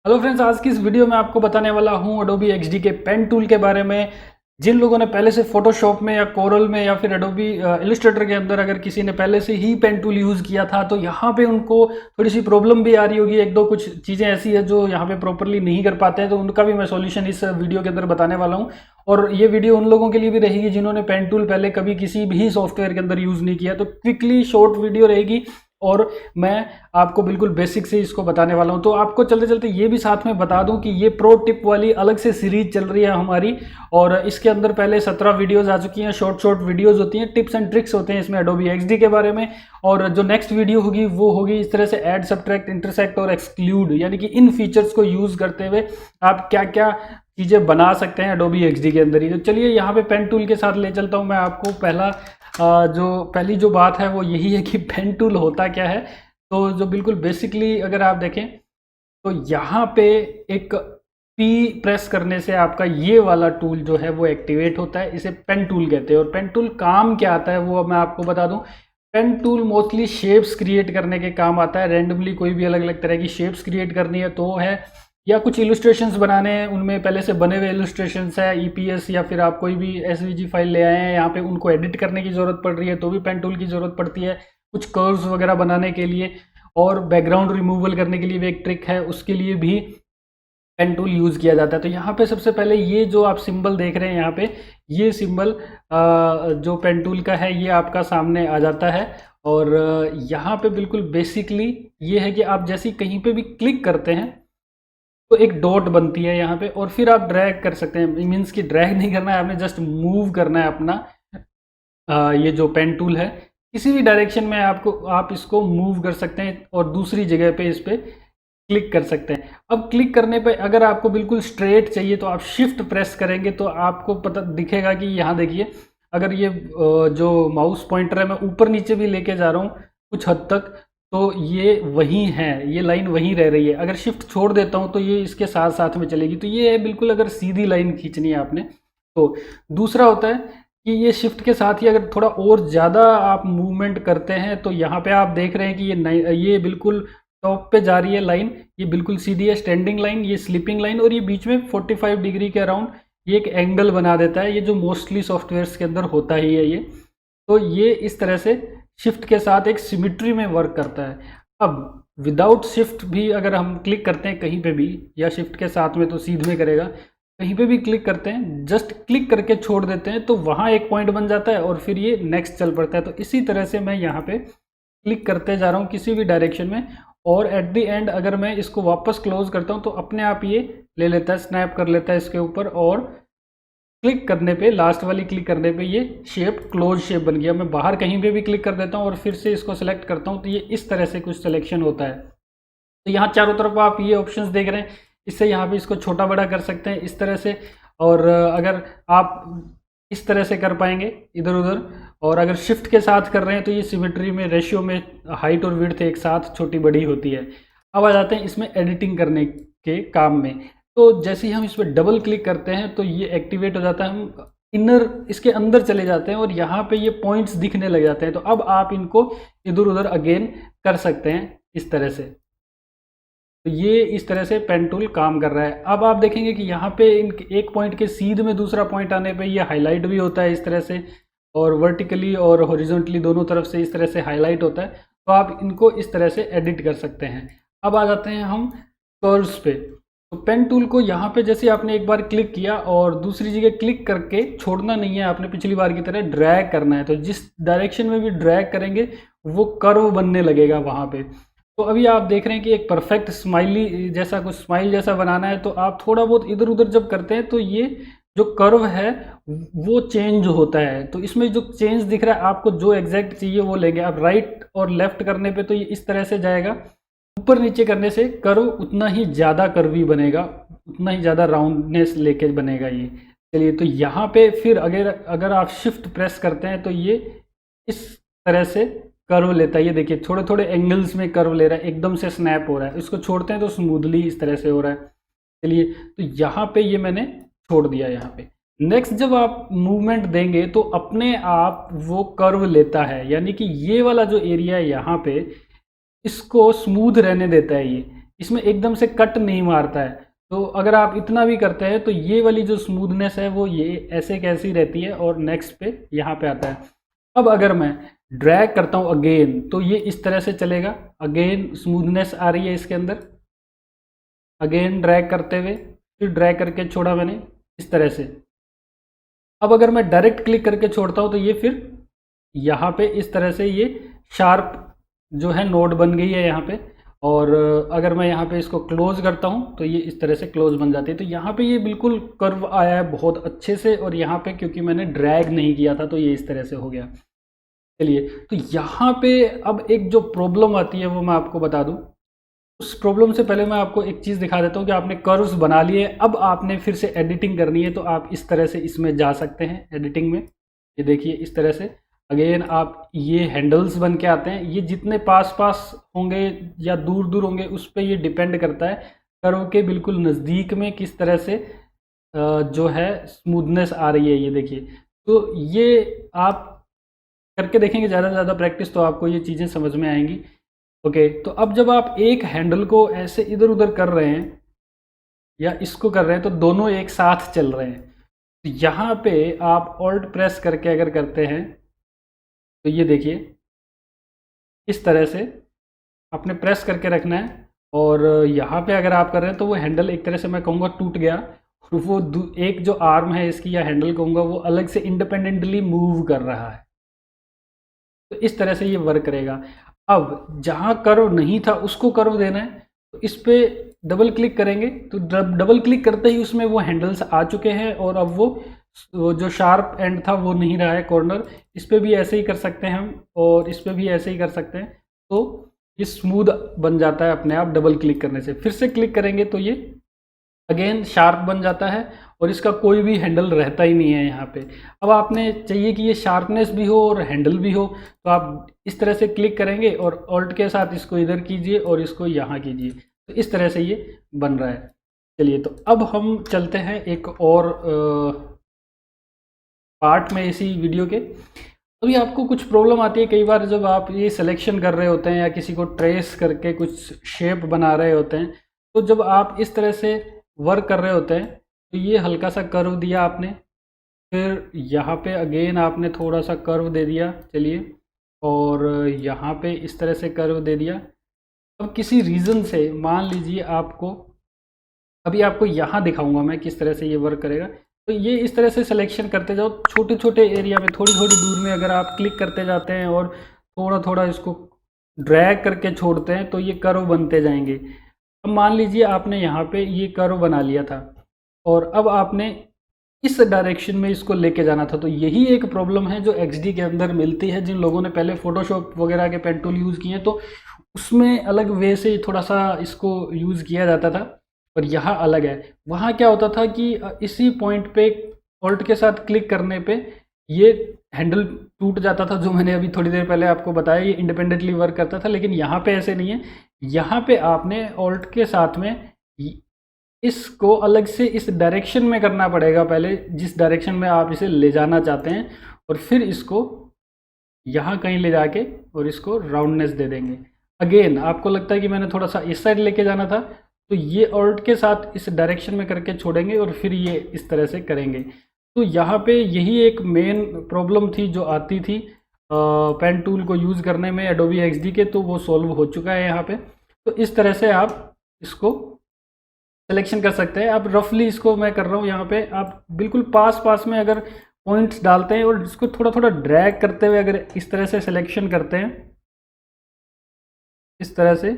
Hello friends, आज की इस वीडियो में आपको बताने वाला हूं Adobe XD के पेन टूल के बारे में। जिन लोगों ने पहले से फोटोशॉप में या कोरल में या फिर Adobe इलस्ट्रेटर के अंदर अगर किसी ने पहले से ही पेन टूल यूज़ किया था तो यहाँ पे उनको थोड़ी सी प्रॉब्लम भी आ रही होगी। एक दो कुछ चीज़ें ऐसी है जो यहाँ पे प्रॉपरली नहीं कर पाते हैं, तो उनका भी मैं सॉल्यूशन इस वीडियो के अंदर बताने वाला हूँ। और ये वीडियो उन लोगों के लिए भी रहेगी जिन्होंने पेन टूल पहले कभी किसी भी सॉफ्टवेयर के अंदर यूज़ नहीं किया। तो क्विकली शॉर्ट वीडियो रहेगी और मैं आपको बिल्कुल बेसिक से इसको बताने वाला हूं। तो आपको चलते चलते ये भी साथ में बता दूं कि ये प्रो टिप वाली अलग से सीरीज चल रही है हमारी, और इसके अंदर पहले 17 वीडियोस आ चुकी हैं। शॉर्ट शॉर्ट वीडियोस होती हैं, टिप्स एंड ट्रिक्स होते हैं इसमें Adobe XD के बारे में। और जो नेक्स्ट वीडियो होगी वो होगी इस तरह से ऐड, सब्ट्रैक्ट, इंटरसेक्ट और एक्सक्लूड, यानी कि इन फीचर्स को यूज करते हुए आप क्या क्या चीज़ें बना सकते हैं Adobe XD के अंदर ही। तो चलिए यहाँ पे पेन टूल के साथ ले चलता हूँ मैं आपको। पहली जो बात है वो यही है कि पेन टूल होता क्या है। तो जो बिल्कुल बेसिकली अगर आप देखें तो यहाँ पे एक पी प्रेस करने से आपका ये वाला टूल जो है वो एक्टिवेट होता है। इसे पेन टूल कहते हैं। और पेन टूल काम क्या आता है वो मैं आपको बता दूं। Pen tool mostly shapes create करने के काम आता है। रैंडमली कोई भी अलग अलग तरह की शेप्स क्रिएट करनी है तो है, या कुछ इलस्ट्रेशंस बनाने हैं, उनमें पहले से बने हुए इलस्ट्रेशंस है, ईपीएस या फिर आप कोई भी एसवीजी फाइल ले आए हैं, यहाँ पे उनको एडिट करने की ज़रूरत पड़ रही है तो भी पेन टूल की ज़रूरत पड़ती है। कुछ कर्व्स वगैरह बनाने के लिए और बैकग्राउंड रिमूवल करने के लिए भी एक ट्रिक है, उसके लिए भी पेन टूल यूज़ किया जाता है। तो यहाँ पे सबसे पहले ये जो आप सिंबल देख रहे हैं यहाँ पे, ये सिंबल जो पेन टूल का है ये आपका सामने आ जाता है। और यहाँ पे बिल्कुल बेसिकली ये है कि आप जैसे ही कहीं पे भी क्लिक करते हैं तो एक डॉट बनती है यहाँ पे, और फिर आप ड्रैग कर सकते हैं। मीन्स कि ड्रैग नहीं करना है आपने, जस्ट मूव करना है अपना ये जो पेन टूल है किसी भी डायरेक्शन में आप इसको मूव कर सकते हैं और दूसरी जगह पे इस पे क्लिक कर सकते हैं। अब क्लिक करने पे अगर आपको बिल्कुल स्ट्रेट चाहिए तो आप शिफ्ट प्रेस करेंगे तो आपको पता दिखेगा कि यहाँ देखिए, अगर ये जो माउस पॉइंटर है मैं ऊपर नीचे भी लेके जा रहा हूँ कुछ हद तक तो ये वही है, ये लाइन वहीं रह रही है। अगर शिफ्ट छोड़ देता हूँ तो ये इसके साथ साथ में चलेगी। तो ये है बिल्कुल, अगर सीधी लाइन खींचनी है आपने तो। दूसरा होता है कि ये शिफ्ट के साथ ही अगर थोड़ा और ज़्यादा आप मूवमेंट करते हैं तो यहाँ पे आप देख रहे हैं कि ये बिल्कुल टॉप पे जा रही है लाइन, ये बिल्कुल सीधी है, स्टैंडिंग लाइन, ये स्लीपिंग लाइन, और ये बीच में 45 डिग्री के अराउंड ये एक एंगल बना देता है। ये जो मोस्टली सॉफ्टवेयर्स के अंदर होता ही है ये। तो ये इस तरह से शिफ्ट के साथ एक सिमिट्री में वर्क करता है। अब विदाउट शिफ्ट भी अगर हम क्लिक करते हैं कहीं पे भी, या शिफ्ट के साथ में तो सीधे में करेगा, कहीं पे भी क्लिक करते हैं, जस्ट क्लिक करके छोड़ देते हैं तो वहाँ एक पॉइंट बन जाता है और फिर ये नेक्स्ट चल पड़ता है। तो इसी तरह से मैं यहाँ पे क्लिक करते जा रहा हूँ किसी भी डायरेक्शन में, और एट द एंड अगर मैं इसको वापस क्लोज करता हूँ तो अपने आप ये ले लेता है, स्नैप कर लेता है इसके ऊपर, और क्लिक करने पे, लास्ट वाली क्लिक करने पे ये शेप क्लोज शेप बन गया। मैं बाहर कहीं पे भी क्लिक कर देता हूँ और फिर से इसको सेलेक्ट करता हूँ तो ये इस तरह से कुछ सिलेक्शन होता है। तो यहाँ चारों तरफ आप ये ऑप्शंस देख रहे हैं, इससे यहाँ पे इसको छोटा बड़ा कर सकते हैं इस तरह से। और अगर आप इस तरह से कर पाएंगे इधर उधर, और अगर शिफ्ट के साथ कर रहे हैं तो ये सिमेट्री में, रेशियो में हाइट और विड्थ एक साथ छोटी बड़ी होती है। अब आ जाते हैं इसमें एडिटिंग करने के काम में। तो जैसे ही हम इस पर डबल क्लिक करते हैं तो ये एक्टिवेट हो जाता है, हम इनर इसके अंदर चले जाते हैं और यहाँ पे ये पॉइंट्स दिखने लग जाते हैं। तो अब आप इनको इधर उधर अगेन कर सकते हैं इस तरह से। तो ये इस तरह से पेन टूल काम कर रहा है। अब आप देखेंगे कि यहाँ पे एक पॉइंट के सीध में दूसरा पॉइंट आने पे ये हाईलाइट भी होता है इस तरह से, और वर्टिकली और हॉरिजॉन्टली दोनों तरफ से इस तरह से हाईलाइट होता है। तो आप इनको इस तरह से एडिट कर सकते हैं। अब आ जाते हैं हम कर्व्स पे। तो पेन टूल को यहाँ पे जैसे आपने एक बार क्लिक किया और दूसरी जगह क्लिक करके छोड़ना नहीं है आपने, पिछली बार की तरह ड्रैग करना है। तो जिस डायरेक्शन में भी ड्रैग करेंगे वो कर्व बनने लगेगा वहाँ पे। तो अभी आप देख रहे हैं कि एक परफेक्ट स्माइली जैसा, कुछ स्माइल जैसा बनाना है तो आप थोड़ा बहुत इधर उधर जब करते हैं तो ये जो कर्व है वो चेंज होता है। तो इसमें जो चेंज दिख रहा है आपको, जो एग्जैक्ट चाहिए वो लेंगे आप। राइट और लेफ्ट करने पे तो ये इस तरह से जाएगा, ऊपर नीचे करने से कर्व उतना ही ज़्यादा कर्वी बनेगा, उतना ही ज़्यादा राउंडनेस लेके बनेगा ये। चलिए, तो यहाँ पे फिर अगर आप शिफ्ट प्रेस करते हैं तो ये इस तरह से कर्व लेता है। ये देखिए थोड़े थोड़े एंगल्स में कर्व ले रहा है, एकदम से स्नैप हो रहा है। इसको छोड़ते हैं तो स्मूथली इस तरह से हो रहा है। चलिए, तो यहाँ पे ये मैंने छोड़ दिया यहाँ पे। नेक्स्ट जब आप मूवमेंट देंगे तो अपने आप वो कर्व लेता है, यानी कि ये वाला जो एरिया है यहाँ पे इसको स्मूथ रहने देता है। इसमें एकदम से कट नहीं मारता है। तो अगर आप इतना भी करते हैं तो ये वाली जो स्मूथनेस है वो ये ऐसे कैसी रहती है और नेक्स्ट पे यहाँ पे आता है। अब अगर मैं ड्रैग करता हूँ अगेन तो ये इस तरह से चलेगा, अगेन स्मूथनेस आ रही है इसके अंदर, अगेन ड्रैग करते हुए फिर ड्रैग करके छोड़ा मैंने इस तरह से। अब अगर मैं डायरेक्ट क्लिक करके छोड़ता हूँ तो ये फिर यहाँ पे इस तरह से ये शार्प जो है नोड बन गई है यहाँ पे। और अगर मैं यहाँ पे इसको क्लोज करता हूँ तो ये इस तरह से क्लोज बन जाती है। तो यहाँ पे ये बिल्कुल कर्व आया है बहुत अच्छे से, और यहाँ पे क्योंकि मैंने ड्रैग नहीं किया था तो ये इस तरह से हो गया। चलिए, तो यहाँ पे अब एक जो प्रॉब्लम आती है वो मैं आपको बता दूँ। उस प्रॉब्लम से पहले मैं आपको एक चीज़ दिखा देता हूँ कि आपने कर्व्स बना लिए, अब आपने फिर से एडिटिंग करनी है तो आप इस तरह से इसमें जा सकते हैं एडिटिंग में। ये देखिए इस तरह से अगेन आप ये हैंडल्स बन के आते हैं। ये जितने पास पास होंगे या दूर दूर होंगे उस पर ये डिपेंड करता है कर्व के बिल्कुल नज़दीक में किस तरह से जो है स्मूथनेस आ रही है। ये देखिए, तो ये आप करके देखेंगे ज़्यादा से ज़्यादा प्रैक्टिस तो आपको ये चीज़ें समझ में आएंगी। ओके, तो अब जब आप एक हैंडल को ऐसे इधर उधर कर रहे हैं या इसको कर रहे हैं तो दोनों एक साथ चल रहे हैं। तो यहाँ पे आप ऑल्ट प्रेस करके अगर करते हैं तो ये देखिए इस तरह से आपने प्रेस करके रखना है। और यहाँ पे अगर आप कर रहे हैं तो वो हैंडल एक तरह से मैं कहूँगा टूट गया, और वो एक जो आर्म है इसकी या हैंडल कहूँगा वो अलग से इंडिपेंडेंटली मूव कर रहा है। तो इस तरह से ये वर्क करेगा। अब जहाँ कर्व नहीं था उसको कर्व देना है तो इस पर डबल क्लिक करेंगे तो डबल क्लिक करते ही उसमें वो हैंडल्स आ चुके हैं, और अब वो जो शार्प एंड था वो नहीं रहा है कॉर्नर। इस पर भी ऐसे ही कर सकते हैं हम, और इस पर भी ऐसे ही कर सकते हैं। तो ये स्मूथ बन जाता है अपने आप डबल क्लिक करने से। फिर से क्लिक करेंगे तो ये अगेन शार्प बन जाता है और इसका कोई भी हैंडल रहता ही नहीं है यहाँ पे। अब आपने चाहिए कि ये शार्पनेस भी हो और हैंडल भी हो तो आप इस तरह से क्लिक करेंगे और ऑल्ट के साथ इसको इधर कीजिए और इसको यहाँ कीजिए, तो इस तरह से ये बन रहा है। चलिए, तो अब हम चलते हैं एक और पार्ट में इसी वीडियो के। अभी आपको कुछ प्रॉब्लम आती है कई बार जब आप ये सिलेक्शन कर रहे होते हैं या किसी को ट्रेस करके कुछ शेप बना रहे होते हैं, तो जब आप इस तरह से वर्क कर रहे होते हैं तो ये हल्का सा कर्व दिया आपने, फिर यहाँ पे अगेन आपने थोड़ा सा कर्व दे दिया। चलिए, और यहाँ पे इस तरह से कर्व दे दिया। अब किसी रीज़न से मान लीजिए आपको, अभी आपको यहाँ दिखाऊंगा मैं किस तरह से ये वर्क करेगा। तो ये इस तरह से सिलेक्शन करते जाओ, छोटे छोटे एरिया में थोड़ी थोड़ी दूर में अगर आप क्लिक करते जाते हैं और थोड़ा थोड़ा इसको ड्रैग करके छोड़ते हैं तो ये कर्व बनते जाएंगे। अब मान लीजिए आपने यहाँ पे ये कर्व बना लिया था और अब आपने इस डायरेक्शन में इसको लेके जाना था। तो यही एक प्रॉब्लम है जो XD के अंदर मिलती है। जिन लोगों ने पहले फोटोशॉप वगैरह के पेन टूल यूज़ किए तो उसमें अलग वे से थोड़ा सा इसको यूज़ किया जाता था, और यहाँ अलग है। वहाँ क्या होता था कि इसी पॉइंट पे ऑल्ट के साथ क्लिक करने पे ये हैंडल टूट जाता था, जो मैंने अभी थोड़ी देर पहले आपको बताया, ये इंडिपेंडेंटली वर्क करता था। लेकिन यहाँ पे ऐसे नहीं है। यहाँ पे आपने ऑल्ट के साथ में इसको अलग से इस डायरेक्शन में करना पड़ेगा, पहले जिस डायरेक्शन में आप इसे ले जाना चाहते हैं, और फिर इसको यहाँ कहीं ले जाके और इसको राउंडनेस दे देंगे। अगेन आपको लगता है कि मैंने थोड़ा सा इस साइड लेके जाना था, तो ये ऑल्ट के साथ इस डायरेक्शन में करके छोड़ेंगे और फिर ये इस तरह से करेंगे। तो यहाँ पे यही एक मेन प्रॉब्लम थी जो आती थी पेन टूल को यूज़ करने में एडोबी XD के, तो वो सॉल्व हो चुका है यहाँ पे। तो इस तरह से आप इसको सिलेक्शन कर सकते हैं। अब रफली इसको मैं कर रहा हूँ यहाँ पे, आप बिल्कुल पास पास में अगर पॉइंट्स डालते हैं और इसको थोड़ा थोड़ा ड्रैग करते हुए अगर इस तरह से सिलेक्शन करते हैं, इस तरह से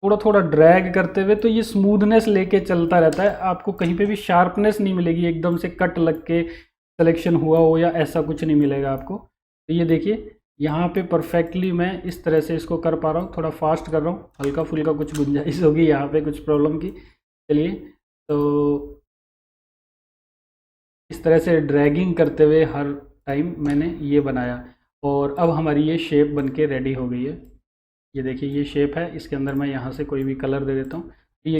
थोड़ा थोड़ा ड्रैग करते हुए, तो ये स्मूथनेस लेके चलता रहता है। आपको कहीं पे भी शार्पनेस नहीं मिलेगी, एकदम से कट लग के सिलेक्शन हुआ हो या ऐसा कुछ नहीं मिलेगा आपको। तो ये देखिए यहाँ पे परफेक्टली मैं इस तरह से इसको कर पा रहा हूँ। थोड़ा फास्ट कर रहा हूँ, हल्का फुल्का कुछ गुंजाइश होगी यहाँ पे कुछ प्रॉब्लम की। चलिए, तो इस तरह से ड्रैगिंग करते हुए हर टाइम मैंने ये बनाया, और अब हमारी ये शेप बन के रेडी हो गई है। ये देखिए ये शेप है, इसके अंदर मैं यहाँ से कोई भी कलर दे देता हूँ, ये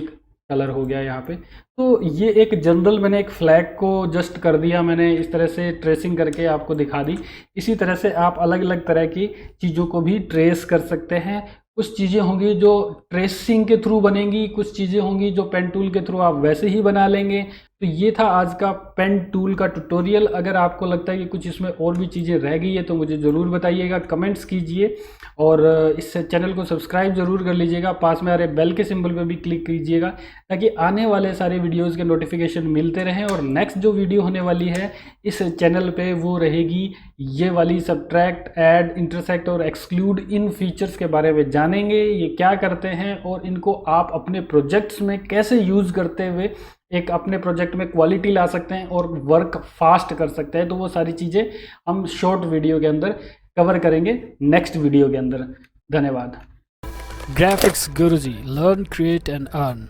कलर हो गया यहाँ पे। तो ये एक जनरल मैंने एक फ्लैग को जस्ट कर दिया, मैंने इस तरह से ट्रेसिंग करके आपको दिखा दी। इसी तरह से आप अलग अलग तरह की चीज़ों को भी ट्रेस कर सकते हैं। कुछ चीज़ें होंगी जो ट्रेसिंग के थ्रू बनेंगी, कुछ चीज़ें होंगी जो पेन टूल के थ्रू आप वैसे ही बना लेंगे। तो ये था आज का पेन टूल का ट्यूटोरियल। अगर आपको लगता है कि कुछ इसमें और भी चीज़ें रह गई है तो मुझे ज़रूर बताइएगा, कमेंट्स कीजिए और इस चैनल को सब्सक्राइब ज़रूर कर लीजिएगा। पास में आ रहे बेल के सिंबल पे भी क्लिक कीजिएगा ताकि आने वाले सारे वीडियोज़ के नोटिफिकेशन मिलते रहें। और नेक्स्ट जो वीडियो होने वाली है इस चैनल पे वो रहेगी ये वाली, सब्ट्रैक्ट, ऐड, इंटरसेक्ट और एक्सक्लूड। इन फीचर्स के बारे में जानेंगे, ये क्या करते हैं और इनको आप अपने प्रोजेक्ट्स में कैसे यूज़ करते हुए एक अपने प्रोजेक्ट में क्वालिटी ला सकते हैं और वर्क फास्ट कर सकते हैं। तो वो सारी चीज़ें हम शॉर्ट वीडियो के अंदर कवर करेंगे नेक्स्ट वीडियो के अंदर। धन्यवाद। Graphics Guruji, learn, create and earn.